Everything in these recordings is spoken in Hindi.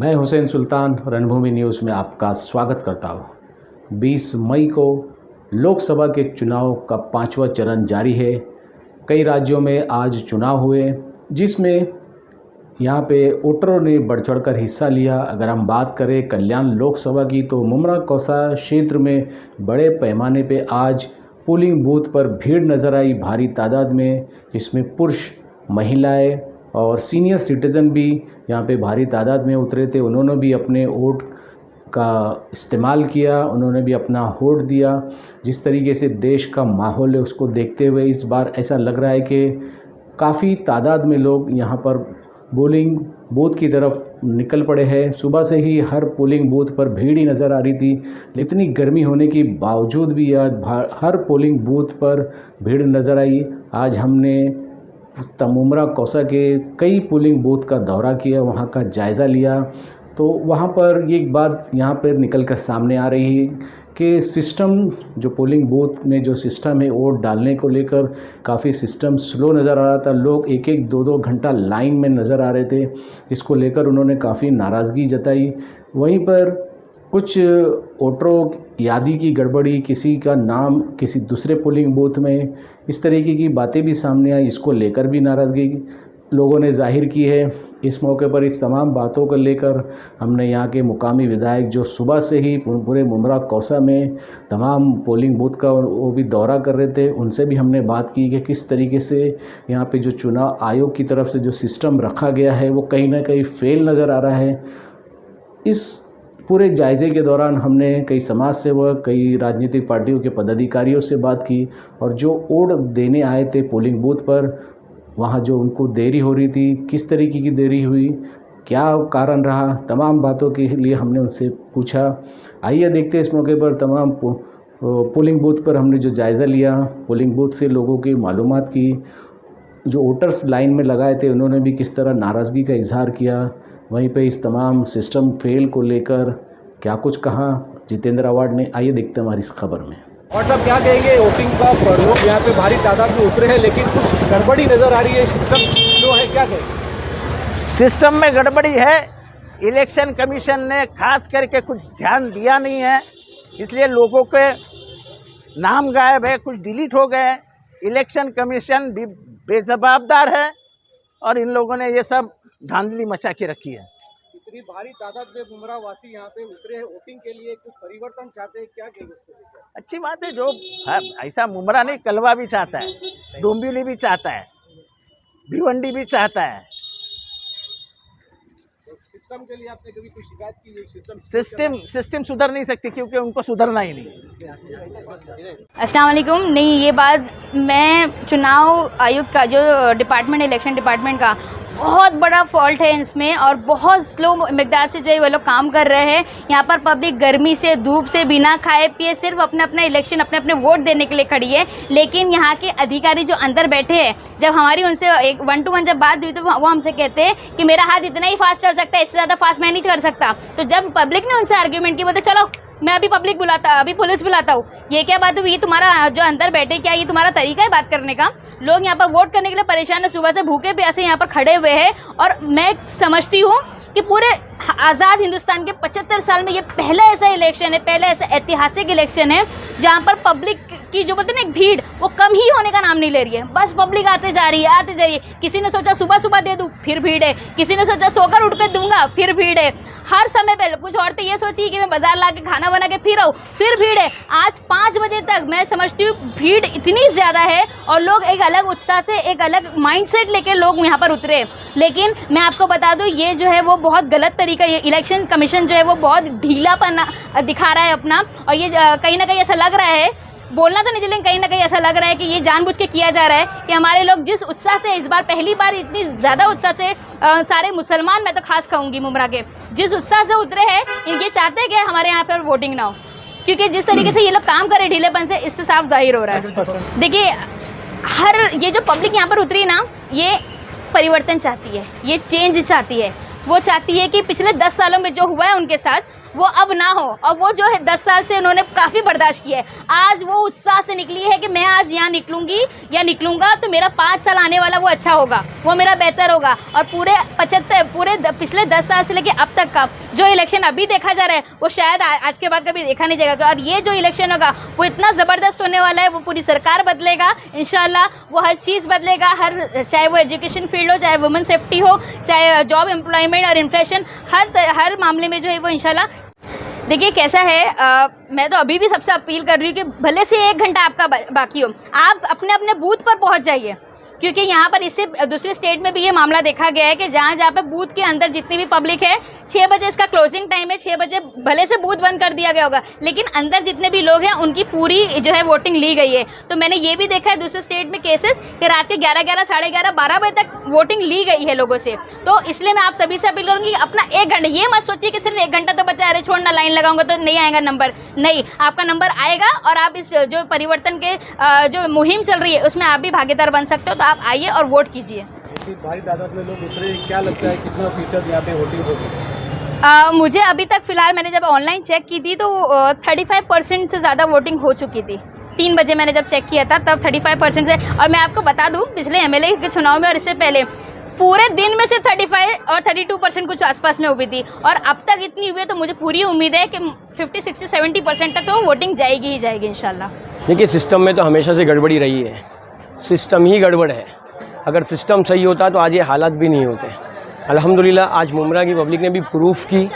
मैं हुसैन सुल्तान रणभूमि न्यूज़ में आपका स्वागत करता हूँ। 20 मई को लोकसभा के चुनाव का 5वां चरण जारी है। कई राज्यों में आज चुनाव हुए, जिसमें यहाँ पे वोटरों ने बढ़ चढ़कर हिस्सा लिया। अगर हम बात करें कल्याण लोकसभा की, तो मुमरा कौसा क्षेत्र में बड़े पैमाने पे आज पोलिंग बूथ पर भीड़ नज़र आई भारी तादाद में, जिसमें पुरुष, महिलाएं और सीनियर सिटीज़न भी यहाँ पे भारी तादाद में उतरे थे। उन्होंने भी अपने वोट का इस्तेमाल किया, उन्होंने भी अपना वोट दिया। जिस तरीके से देश का माहौल है उसको देखते हुए इस बार ऐसा लग रहा है कि काफ़ी तादाद में लोग यहाँ पर पोलिंग बूथ की तरफ निकल पड़े हैं। सुबह से ही हर पोलिंग बूथ पर भीड़ ही नज़र आ रही थी। इतनी गर्मी होने के बावजूद भी आज हर पोलिंग बूथ पर भीड़ नज़र आई। आज हमने मुमरा कौसा के कई पोलिंग बूथ का दौरा किया, वहाँ का जायज़ा लिया। तो वहाँ पर ये एक बात यहाँ पर निकल कर सामने आ रही है कि सिस्टम, जो पोलिंग बूथ में जो सिस्टम है वोट डालने को लेकर काफ़ी सिस्टम स्लो नज़र आ रहा था। लोग एक एक दो दो घंटा लाइन में नज़र आ रहे थे, जिसको लेकर उन्होंने काफ़ी नाराज़गी जताई। वहीं पर कुछ वोटरों यादी की गड़बड़ी, किसी का नाम किसी दूसरे पोलिंग बूथ में, इस तरीके की बातें भी सामने आई। इसको लेकर भी नाराज़गी लोगों ने जाहिर की है। इस मौके पर इस तमाम बातों को लेकर हमने यहाँ के मुकामी विधायक, जो सुबह से ही पूरे मुमरा कौसा में तमाम पोलिंग बूथ का वो भी दौरा कर रहे थे, उनसे भी हमने बात की कि किस तरीके से यहाँ पे जो चुनाव आयोग की तरफ से जो सिस्टम रखा गया है वो कहीं ना कहीं फेल नज़र आ रहा है। इस पूरे जायज़े के दौरान हमने कई समाज सेवक, कई राजनीतिक पार्टियों के पदाधिकारियों से बात की, और जो वोट देने आए थे पोलिंग बूथ पर, वहाँ जो उनको देरी हो रही थी, किस तरीके की देरी हुई, क्या कारण रहा, तमाम बातों के लिए हमने उनसे पूछा। आइए देखते हैं इस मौके पर तमाम पोलिंग बूथ पर हमने जो जायज़ा लिया, पोलिंग बूथ से लोगों की मालूमात की। जो वोटर्स लाइन में लगाए थे उन्होंने भी किस तरह नाराज़गी का इजहार किया। वहीं पे इस तमाम सिस्टम फेल को लेकर क्या कुछ कहा जितेंद्र अवार्ड ने। आइए देखते हैं हमारी इस खबर में। और सब क्या कहेंगे, वोटिंग का लोग यहाँ पे भारी तादाद में उतरे हैं, लेकिन कुछ गड़बड़ी नज़र आ रही है, सिस्टम स्लो है, क्या कहेंगे? सिस्टम में गड़बड़ी है। इलेक्शन कमीशन ने खास करके कुछ ध्यान दिया नहीं है, इसलिए लोगों के नाम गायब है, कुछ डिलीट हो गए। इलेक्शन कमीशन भी बेजवाबदार है और इन लोगों ने ये सब धांधली मचा के रखी है। इतनी भारी तादाद में मुमरा वासी यहाँ पे उतरे हैं वोटिंग के लिए, कुछ परिवर्तन चाहते हैं, क्या कहेंगे उसको लेकर? अच्छी बात है, जो ऐसा मुमरा नहीं, कलवा भी चाहता है, डोंबिवली भी चाहता है, भिवंडी भी चाहता है। तो सिस्टम के लिए आपने कभी कोई शिकायत की? सिस्टम सुधर नहीं सकती, क्योंकि उनको सुधरना ही नहीं। अस्सलाम वालेकुम। नहीं, ये बात मैं चुनाव आयोग का जो डिपार्टमेंट, इलेक्शन डिपार्टमेंट का बहुत बड़ा फॉल्ट है इसमें, और बहुत स्लो मिकदार से जो है वो लोग काम कर रहे हैं। यहाँ पर पब्लिक गर्मी से, धूप से, बिना खाए पिए सिर्फ अपने अपने इलेक्शन, अपने अपने वोट देने के लिए खड़ी है। लेकिन यहाँ के अधिकारी जो अंदर बैठे हैं, जब हमारी उनसे एक 1 to 1 जब बात हुई तो वो हमसे कहते हैं कि मेरा हाथ इतना ही फास्ट चल सकता है, इससे ज़्यादा फास्ट मैं नहीं कर सकता। तो जब पब्लिक ने उनसे आर्ग्यूमेंट की, बोलते चलो मैं अभी अभी पुलिस बुलाता हूँ। ये क्या बात हुई? ये तुम्हारा जो अंदर बैठे, क्या ये तुम्हारा तरीका है बात करने का? लोग यहाँ पर वोट करने के लिए परेशान है, सुबह से भूखे प्यासे यहाँ पर खड़े हुए हैं। और मैं समझती हूँ कि पूरे आज़ाद हिंदुस्तान के 75 साल में ये पहला ऐसा इलेक्शन है, पहला ऐसा ऐतिहासिक इलेक्शन है जहाँ पर पब्लिक की जो बोलते हैं ना एक भीड़, वो कम ही होने का नाम नहीं ले रही है। बस पब्लिक आते जा रही है। किसी ने सोचा सुबह सुबह दे दूँ, फिर भीड़ है। किसी ने सोचा सोकर उठ कर दूंगा, फिर भीड़ है। हर समय पे कुछ औरतें ये सोची कि मैं बाजार ला के खाना बना के फिर आऊँ, फिर भीड़ है। आज 5 बजे तक मैं समझती हूँ भीड़ इतनी ज़्यादा है, और लोग एक अलग उत्साह से, एक अलग माइंडसेट लेके लोग यहाँ पर उतरे। लेकिन मैं आपको बता दूँ, ये जो है वो बहुत गलत तरीका, ये इलेक्शन कमीशन जो है वो बहुत ढीलापन दिखा रहा है अपना। और ये कहीं ना कहीं ऐसा लग रहा है, बोलना तो नहीं चलें, कहीं ना कहीं ऐसा लग रहा है कि ये जानबूझ के किया जा रहा है कि हमारे लोग जिस उत्साह से इस बार पहली बार इतनी ज़्यादा उत्साह से सारे मुसलमान, मैं तो खास कहूँगी मुमरा के, जिस उत्साह से उतरे हैं, ये चाहते हैं कि हमारे यहाँ पर वोटिंग ना हो। क्योंकि जिस तरीके से ये लोग काम करे ढीलेपन से, इससे साफ जाहिर हो रहा है। देखिए, ये जो पब्लिक यहाँ पर उतरी ना, ये परिवर्तन चाहती है, ये चेंज चाहती है। वो चाहती है कि पिछले 10 सालों में जो हुआ है उनके साथ, वो अब ना हो। और वो जो है 10 साल से उन्होंने काफ़ी बर्दाश्त किया है, आज वो उत्साह से निकली है कि मैं आज यहाँ निकलूँगी या निकलूँगा तो मेरा 5 साल आने वाला वो अच्छा होगा, वो मेरा बेहतर होगा। और पूरे पिछले 10 साल से लेके अब तक का जो इलेक्शन अभी देखा जा रहा है वो शायद आज के बाद कभी देखा नहीं जाएगा। और ये जो इलेक्शन होगा वो इतना ज़बरदस्त होने वाला है, वो पूरी सरकार बदलेगा इंशाल्लाह, वो हर चीज़ बदलेगा, चाहे वो एजुकेशन फील्ड हो, चाहे वुमेन सेफ्टी हो, चाहे जॉब एम्प्लॉयमेंट और इन्फ्लेशन, हर मामले में जो है वो इंशाल्लाह। देखिए कैसा है, मैं तो अभी भी सबसे अपील कर रही हूँ कि भले से 1 घंटा आपका बाकी हो, आप अपने अपने बूथ पर पहुँच जाइए, क्योंकि यहाँ पर इससे दूसरे स्टेट में भी ये मामला देखा गया है कि जहाँ पे बूथ के अंदर जितनी भी पब्लिक है, 6 बजे इसका क्लोजिंग टाइम है, 6 बजे भले से बूथ बंद कर दिया गया होगा, लेकिन अंदर जितने भी लोग हैं उनकी पूरी जो है वोटिंग ली गई है। तो मैंने ये भी देखा है दूसरे स्टेट में केसेस कि रात के 11, साढ़े 11, 12 बजे तक वोटिंग ली गई है लोगों से। तो इसलिए मैं आप सभी से अपील करूँगी कि अपना 1 घंटा, ये मत सोचिए कि सिर्फ 1 घंटा तो बचा, अरे छोड़ना लाइन लगाऊंगा तो नहीं आएगा नंबर, नहीं, आपका नंबर आएगा और आप इस जो परिवर्तन के जो मुहिम चल रही है उसमें आप भी भागीदार बन सकते हो। तो आप आइए और वोट कीजिए। भारी तादाद में लोग उतरे, क्या लगता है कितना फीसद यहाँ पे वोटिंग होगी? मुझे अभी तक फ़िलहाल मैंने जब ऑनलाइन चेक की थी तो 35% से ज़्यादा वोटिंग हो चुकी थी। 3 बजे मैंने जब चेक किया था तब 35% से। और मैं आपको बता दूं, पिछले MLA के चुनाव में और इससे पहले पूरे दिन में से 35 और 32% कुछ आसपास में हुई थी, और अब तक इतनी हुई है। तो मुझे पूरी उम्मीद है कि 50, 60, 70% तक तो वोटिंग जाएगी ही जाएगी इंशाल्लाह। देखिए, सिस्टम में तो हमेशा से गड़बड़ी रही है, सिस्टम ही गड़बड़ है। अगर सिस्टम सही होता तो आज ये हालात भी नहीं होते। अल्हम्दुलिल्लाह आज मुमरा की पब्लिक ने भी प्रूफ की,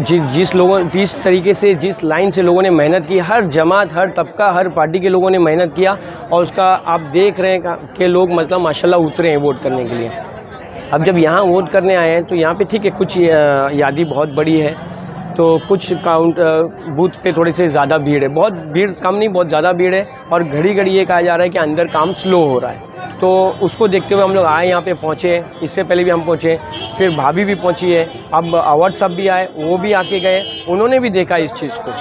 जिस तरीके से, जिस लाइन से लोगों ने मेहनत की, हर जमात, हर तबका, हर पार्टी के लोगों ने मेहनत किया, और उसका आप देख रहे हैं कि लोग मतलब माशाल्लाह उतरे हैं वोट करने के लिए। अब जब यहाँ वोट करने आए हैं तो यहाँ पे ठीक है, कुछ यादी बहुत बड़ी है, तो कुछ काउंट बूथ पे थोड़ी सी ज़्यादा भीड़ है, बहुत भीड़ कम नहीं, बहुत ज़्यादा भीड़ है। और घड़ी घड़ी ये कहा जा रहा है कि अंदर काम स्लो हो रहा है, तो उसको देखते हुए हम लोग आए, यहाँ पे पहुँचे। इससे पहले भी हम पहुँचे, फिर भाभी भी पहुँची है, अब अवार्ड सब भी आए, वो भी आके गए, उन्होंने भी देखा इस चीज़ को,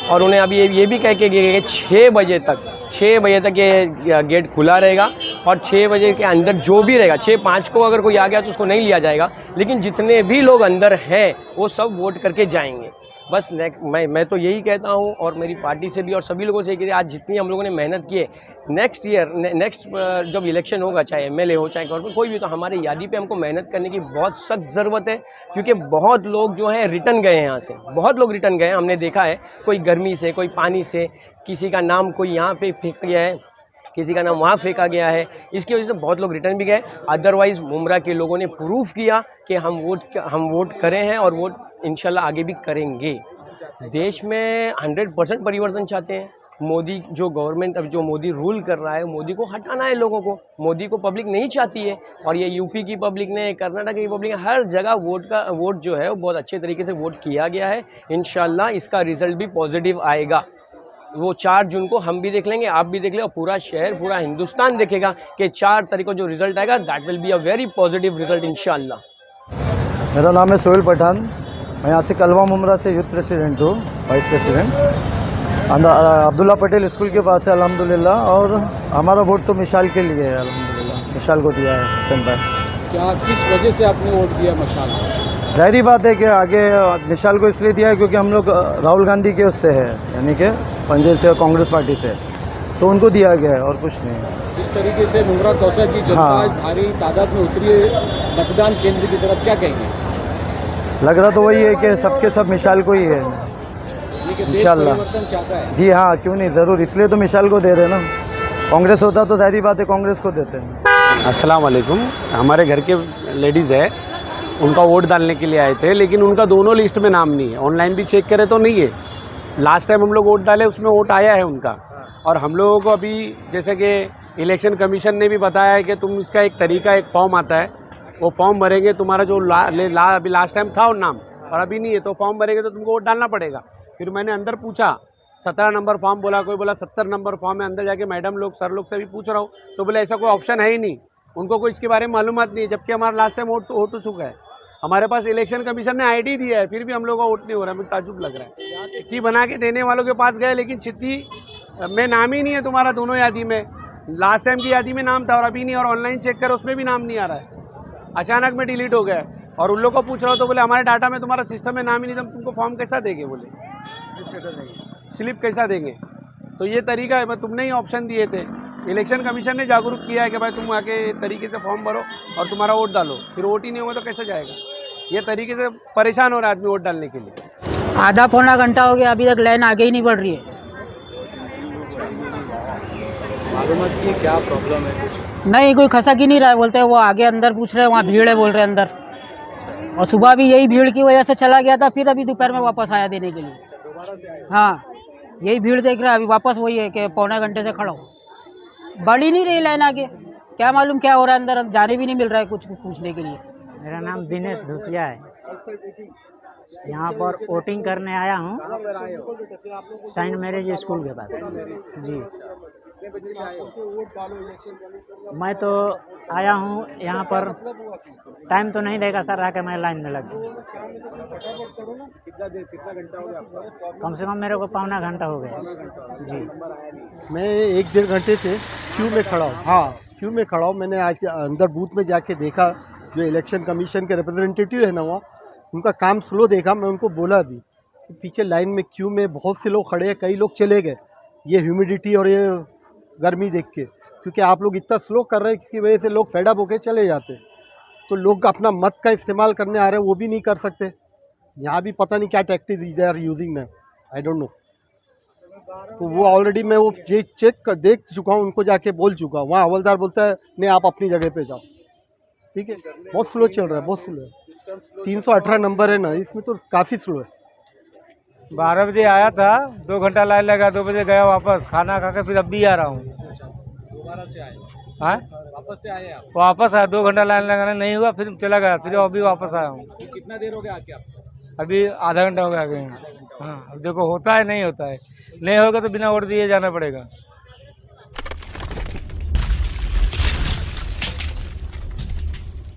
और उन्हें अभी ये भी कह के गए कि 6 बजे तक ये गेट खुला रहेगा, और 6 बजे के अंदर जो भी रहेगा, 6:05 को अगर कोई आ गया तो उसको नहीं लिया जाएगा, लेकिन जितने भी लोग अंदर हैं वो सब वोट करके जाएंगे। बस मैं तो यही कहता हूँ, और मेरी पार्टी से भी और सभी लोगों से कि आज जितनी हम लोगों ने मेहनत की है, नेक्स्ट जब इलेक्शन होगा, चाहे MLA हो चाहे गवर्नमेंट कोई भी, तो हमारे यादी पे हमको मेहनत करने की बहुत सख्त ज़रूरत है, क्योंकि बहुत लोग जो हैं रिटर्न गए हैं यहाँ से, बहुत लोग रिटर्न गए हैं। हमने देखा है, कोई गर्मी से, कोई पानी से, किसी का नाम कोई यहाँ पे फेंक गया है, किसी का नाम वहाँ फेंका गया है, इसकी वजह से बहुत लोग रिटर्न भी गए। अदरवाइज़ मुमरा के लोगों ने प्रूफ किया कि हम वोट करें हैं, और वोट इंशाल्लाह आगे भी करेंगे। देश में 100% परिवर्तन चाहते हैं। मोदी जो गवर्नमेंट, अब जो मोदी रूल कर रहा है, मोदी को हटाना है लोगों को, मोदी को पब्लिक नहीं चाहती है। और ये यूपी की पब्लिक ने, कर्नाटक की पब्लिक ने, हर जगह वोट जो है वो बहुत अच्छे तरीके से वोट किया गया है। इंशाल्लाह इसका रिज़ल्ट भी पॉजिटिव आएगा। वो 4 जून को हम भी देख लेंगे, आप भी देख लेंगे, और पूरा शहर, पूरा हिंदुस्तान देखेगा कि 4 तारीख को जो रिज़ल्ट आएगा, that will be a very positive result इंशाल्लाह। मेरा नाम है सोहेल पठान, मैं यहाँ से कलवा मुमरा से यूथ प्रेसिडेंट हूँ, vice president. Abdullah Patel school के पास है अल्हम्दुलिल्लाह, और हमारा वोट तो मिसाल के लिए है अल्हम्दुलिल्लाह, मिसाल को दिया है जनता। क्या, किस वजह से आपने वोट दिया मिसाल? जाहिर बात है कि आगे मिसाल को इसलिए दिया है क्योंकि हम लोग राहुल गांधी के उससे है, यानी कि पंजाब से, कांग्रेस पार्टी से, तो उनको दिया गया है और कुछ नहीं। जिस तरीके से मुमरा तौसा की जनता भारी तादाद में उतरी है मतदान केंद्र की तरफ, क्या कहेंगे? लग रहा तो वही है कि सबके सब मिसाल को ही है इंशाल्लाह। चाहता है जी हाँ, क्यों नहीं, ज़रूर, इसलिए तो मिसाल को दे रहे हैं ना। कांग्रेस होता तो जाहिर बात है कांग्रेस को देते हैं। अस्सलाम वालेकुम। हमारे घर के लेडीज़ है, उनका वोट डालने के लिए आए थे, लेकिन उनका दोनों लिस्ट में नाम नहीं है। ऑनलाइन भी चेक करे तो नहीं है। लास्ट टाइम हम लोग वोट डाले, उसमें वोट आया है उनका। और हम लोगों को अभी जैसे कि इलेक्शन कमीशन ने भी बताया है कि तुम इसका एक तरीका, एक फॉर्म आता है, वो फॉर्म भरेंगे, तुम्हारा जो अभी लास्ट टाइम था और नाम, और अभी नहीं है, तो फॉर्म भरेंगे तो तुमको वोट डालना पड़ेगा। फिर मैंने अंदर पूछा, 17 नंबर फॉर्म बोला, कोई बोला 70 नंबर फॉर्म है। अंदर जाके मैडम लोग, सर लोग से भी पूछ रहा हूँ, तो बोले ऐसा कोई ऑप्शन है ही नहीं, उनको कोई इसके बारे में मालूमात नहीं है, जबकि हमारा लास्ट टाइम वोट हो चुका है। हमारे पास इलेक्शन कमीशन ने ID दिया है, फिर भी हम लोग का वोट नहीं हो रहा है। मुझे ताजुब लग रहा है। चिट्ठी बना के देने वालों के पास गए, लेकिन चिट्ठी में नाम ही नहीं है तुम्हारा दोनों यादी में। लास्ट टाइम की यादी में नाम था और अभी नहीं, और ऑनलाइन चेक करो उसमें भी नाम नहीं आ रहा है, अचानक में डिलीट हो गया है। और उन लोग को पूछ रहा हो तो बोले हमारे डाटा में तुम्हारा सिस्टम में नाम ही नहीं, तो हम तुमको फॉर्म कैसा देंगे, बोले स्लिप कैसा देंगे। तो ये तरीका है, तुमने ही ऑप्शन दिए थे। इलेक्शन कमीशन ने जागरूक किया है कि भाई तुम आके तरीके से फॉर्म भरो और तुम्हारा वोट डालो, फिर वोट ही नहीं होगा तो कैसे जाएगा। ये तरीके से परेशान हो रहा है आदमी वोट डालने के लिए। आधा पौना घंटा हो गया, अभी तक लाइन आगे ही नहीं बढ़ रही है। मालूमात की क्या प्रॉब्लम है कुछ? नहीं, कोई खसक ही नहीं रहा है, बोलते हैं वो आगे अंदर पूछ रहे हैं, वहाँ भीड़ है बोल रहे हैं अंदर। और सुबह भी यही भीड़ की वजह से चला गया था, फिर अभी दोपहर में वापस आया देने के लिए। हाँ, यही भीड़ देख रहा है, अभी वापस वही है कि पौने घंटे से खड़ा हो। बढ़ ही नहीं रही लाइन आगे, क्या मालूम क्या हो रहा है अंदर, अब जाने भी नहीं मिल रहा है कुछ पूछने के लिए। मेरा नाम दिनेश धुसिया है, यहाँ पर वोटिंग करने आया हूँ सेंट मैरिज स्कूल के पास जी। मैं तो आया हूँ यहाँ पर, टाइम तो नहीं देगा सर, आके मैं लाइन में लग गया। कितना घंटा हो गया? कम से कम मेरे को पौना घंटा हो गया जी। मैं 1-1.5 घंटे से क्यू में खड़ा हूँ। हाँ, क्यू में खड़ा हूँ। मैंने आज के अंदर बूथ में जाके देखा, जो इलेक्शन कमीशन के रिप्रेजेंटेटिव है ना वहाँ, उनका काम स्लो देखा। मैं उनको बोला भी कि पीछे लाइन में क्यू में बहुत से लोग खड़े हैं, कई लोग चले गए ये ह्यूमिडिटी और ये गर्मी देख के, क्योंकि आप लोग इतना स्लो कर रहे हैं, इसकी वजह से लोग फेडअप होके चले जाते। तो लोग अपना मत का इस्तेमाल करने आ रहे हैं, वो भी नहीं कर सकते। यहाँ भी पता नहीं क्या टैक्टिक्स दे आर यूजिंग ना, आई डोंट नो। तो वो ऑलरेडी मैं वो चेक कर देख चुका हूँ, उनको जाके बोल चुका हूँ। वहाँ हवलदार बोलता है नहीं आप अपनी जगह पे जाओ, ठीक है। बहुत स्लो चल रहा है, बहुत स्लो है। 318 नंबर है ना, इसमें तो काफ़ी स्लो है। 12 बजे आया था, 2 घंटा लाइन लगा, 2 बजे गया वापस, खाना खा के फिर अब भी आ रहा हूँ। दोबारा से आए? हाँ, वापस से आए आप? वापस आया, 2 घंटा लाइन लगाना नहीं हुआ, फिर चला गया, फिर अभी वापस आया हूँ। कितना देर हो गया आके आपको? अभी आधा घंटा हो गया। हाँ, अब देखो होता है नहीं होता है, नहीं होगा तो बिना वोट दिए जाना पड़ेगा।